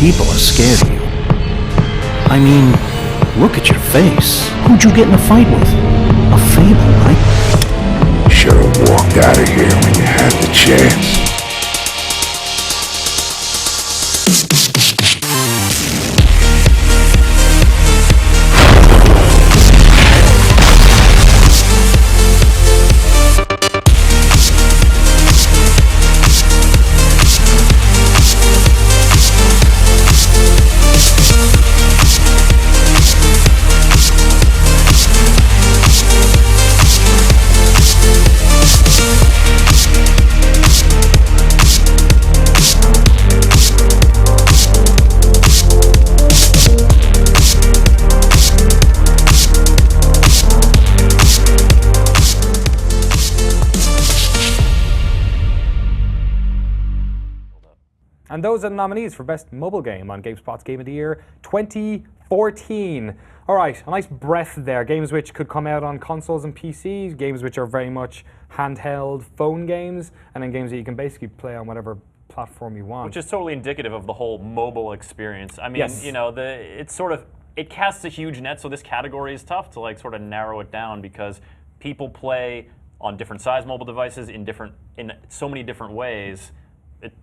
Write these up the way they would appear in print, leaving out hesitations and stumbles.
people are scared of you. I mean, look at your face. Who'd you get in a fight with? A fable, right? Should've walked out of here when you had the chance. And those are the nominees for Best Mobile Game on GameSpot's Game of the Year 2014. All right, a nice breath there. Games which could come out on consoles and PCs, games which are very much handheld phone games, and then games that you can basically play on whatever platform you want. Which is totally indicative of the whole mobile experience. I mean, Yes. you know, it casts a huge net, so this category is tough to like sort of narrow it down because people play on different size mobile devices in so many different ways.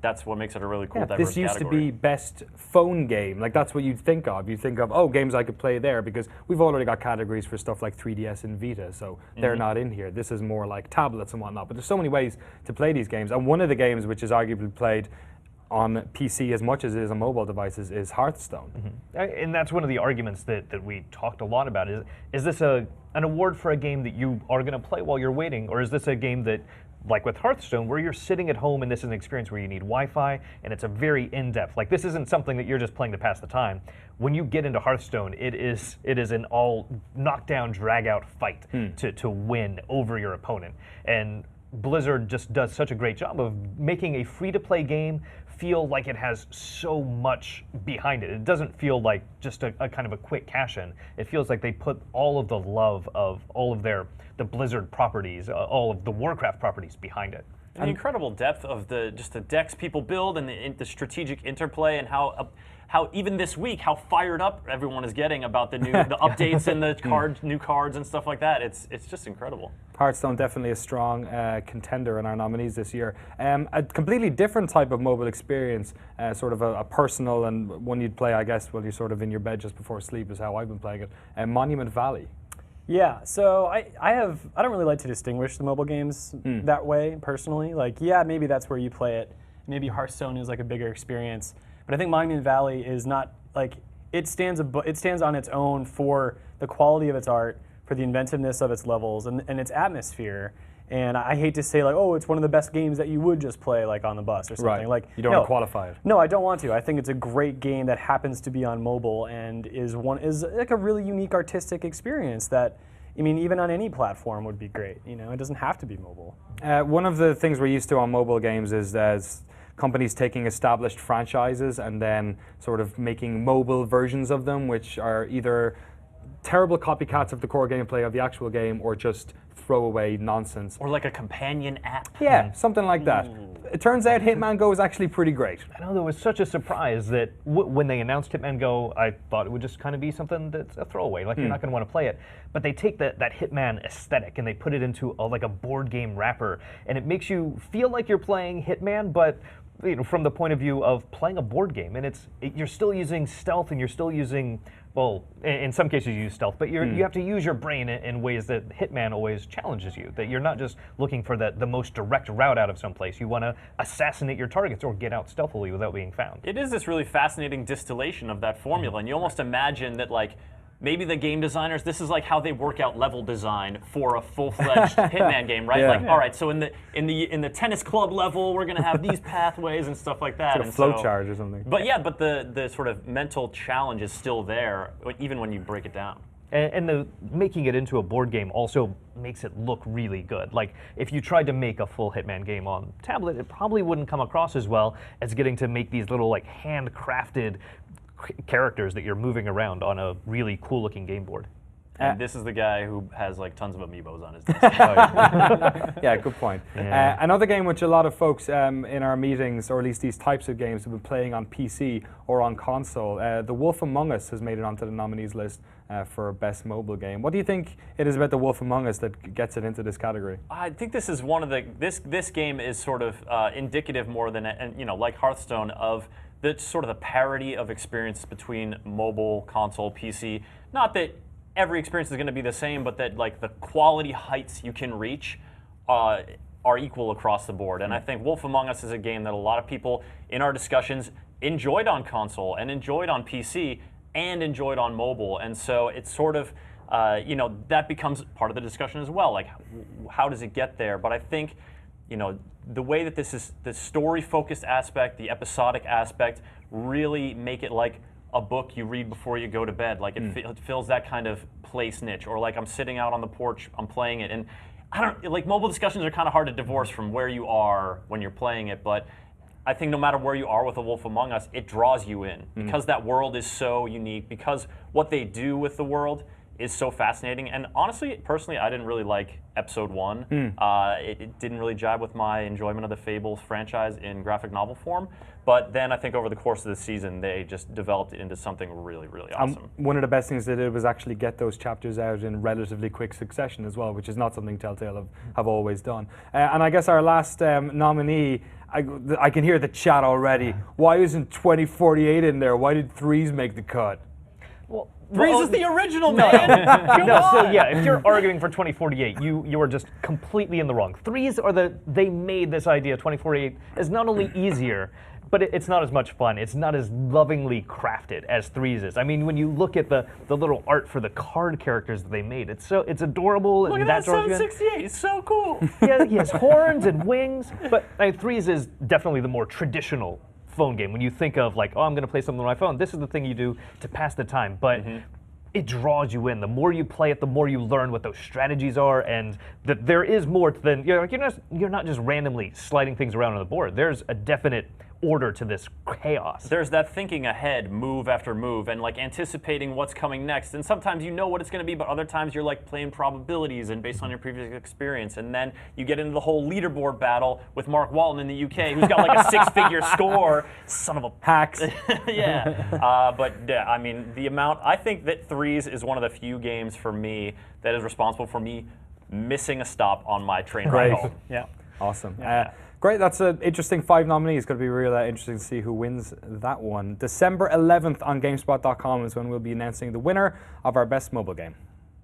That's what makes it a really cool, diverse This used category. to be best phone game. Like, that's what you'd think of. You'd think of, oh, games I could play there, because we've already got categories for stuff like 3DS and Vita, so they're not in here. This is more like tablets and whatnot. But there's so many ways to play these games. And one of the games which is arguably played on PC as much as it is on mobile devices is Hearthstone. And that's one of the arguments that we talked a lot about. Is this an award for a game that you are going to play while you're waiting, or is this a game that, like with Hearthstone, where you're sitting at home and this is an experience where you need Wi-Fi and it's a very in-depth, like this isn't something that you're just playing to pass the time. When you get into Hearthstone, it is an all knockdown, drag-out fight to win over your opponent. And Blizzard just does such a great job of making a free-to-play game feel like it has so much behind it. It doesn't feel like just a kind of a quick cash-in. It feels like they put all of the love of all of the Blizzard properties, all of the Warcraft properties behind it. And the incredible depth of the decks people build and the strategic interplay, and how even this week how fired up everyone is getting about the updates and the new cards and stuff like that. It's just incredible. Hearthstone definitely a strong contender in our nominees this year. A completely different type of mobile experience, sort of a personal and one you'd play, I guess, while you're sort of in your bed just before sleep is how I've been playing it. Monument Valley. Yeah, so I don't really like to distinguish the mobile games that way personally. Like, yeah, maybe that's where you play it. Maybe Hearthstone is like a bigger experience, but I think Monument Valley is not like it stands on its own for the quality of its art, for the inventiveness of its levels and its atmosphere. And I hate to say like, oh, it's one of the best games that you would just play like on the bus or something. Right. Like, you don't want to qualify it. No, I don't want to. I think it's a great game that happens to be on mobile and is like a really unique artistic experience that, I mean, even on any platform would be great. You know, it doesn't have to be mobile. One of the things we're used to on mobile games is as companies taking established franchises and then sort of making mobile versions of them, which are either terrible copycats of the core gameplay of the actual game or just throwaway nonsense. Or like a companion app. Yeah, something like that. It turns out Hitman Go is actually pretty great. I know, there was such a surprise that when they announced Hitman Go, I thought it would just kind of be something that's a throwaway, like you're not going to want to play it. But they take that Hitman aesthetic and they put it into like a board game wrapper, and it makes you feel like you're playing Hitman, but from the point of view of playing a board game, and you're still using stealth and you're still using, well, in some cases you use stealth, but you have to use your brain in ways that Hitman always challenges you, that you're not just looking for the most direct route out of someplace. You want to assassinate your targets or get out stealthily without being found. It is this really fascinating distillation of that formula, and you almost imagine that like, maybe the game designers, this is like how they work out level design for a full-fledged Hitman game, right? Like, all right, so in the tennis club level, we're gonna have these pathways and stuff like that. Sort of flow chart or something. But yeah, but the sort of mental challenge is still there, even when you break it down. And the making it into a board game also makes it look really good. Like, if you tried to make a full Hitman game on tablet, it probably wouldn't come across as well as getting to make these little like handcrafted characters that you're moving around on a really cool looking game board. And this is the guy who has like tons of amiibos on his desk. Yeah, good point. Another game which a lot of folks in our meetings, or at least these types of games, have been playing on PC or on console. The Wolf Among Us has made it onto the nominees list for best mobile game. What do you think it is about the Wolf Among Us that gets it into this category? I think this is one of the this game is sort of indicative more than like Hearthstone of the sort of the parity of experience between mobile, console, PC. Not that every experience is going to be the same, but that like the quality heights you can reach are equal across the board. And I think Wolf Among Us is a game that a lot of people in our discussions enjoyed on console and enjoyed on PC and enjoyed on mobile. And so it's sort of, that becomes part of the discussion as well. Like, how does it get there? But I think, the way that this is, the story-focused aspect, the episodic aspect, really make it like a book you read before you go to bed. Like it fills that kind of place niche. Or like I'm sitting out on the porch, I'm playing it, and like mobile discussions are kind of hard to divorce from where you are when you're playing it, but I think no matter where you are with A Wolf Among Us, it draws you in because that world is so unique, because what they do with the world is so fascinating. And honestly, personally, I didn't really like episode 1. It didn't really jive with my enjoyment of the Fables franchise in graphic novel form. But then I think over the course of the season, they just developed it into something really, really awesome. One of the best things they did was actually get those chapters out in relatively quick succession as well, which is not something Telltale have always done. And I guess our last nominee, I can hear the chat already. Why isn't 2048 in there? Why did Threes make the cut? Well, Threes is the original, man! So yeah, if you're arguing for 2048, you are just completely in the wrong. Threes are they made this idea, 2048, is not only easier, but it's not as much fun. It's not as lovingly crafted as Threes is. I mean, when you look at the little art for the card characters that they made, it's adorable. Look and at that 768, it's so cool! Yeah, he has horns and wings, but Threes is definitely the more traditional phone game. When you think of like, oh, I'm going to play something on my phone, this is the thing you do to pass the time. But it draws you in. The more you play it, the more you learn what those strategies are, and that there is more than you're not just randomly sliding things around on the board. There's a definite order to this chaos. There's that thinking ahead, move after move, and like anticipating what's coming next. And sometimes you know what it's going to be, but other times you're like playing probabilities and based on your previous experience. And then you get into the whole leaderboard battle with Mark Walton in the UK, who's got like a 6-figure score. Son of a hacks. Yeah. But yeah, I mean, the amount. I think that Threes is one of the few games for me that is responsible for me missing a stop on my train ride home. Yeah. Awesome. Great, that's an interesting 5 nominees. It's going to be real interesting to see who wins that one. December 11th on GameSpot.com is when we'll be announcing the winner of our best mobile game.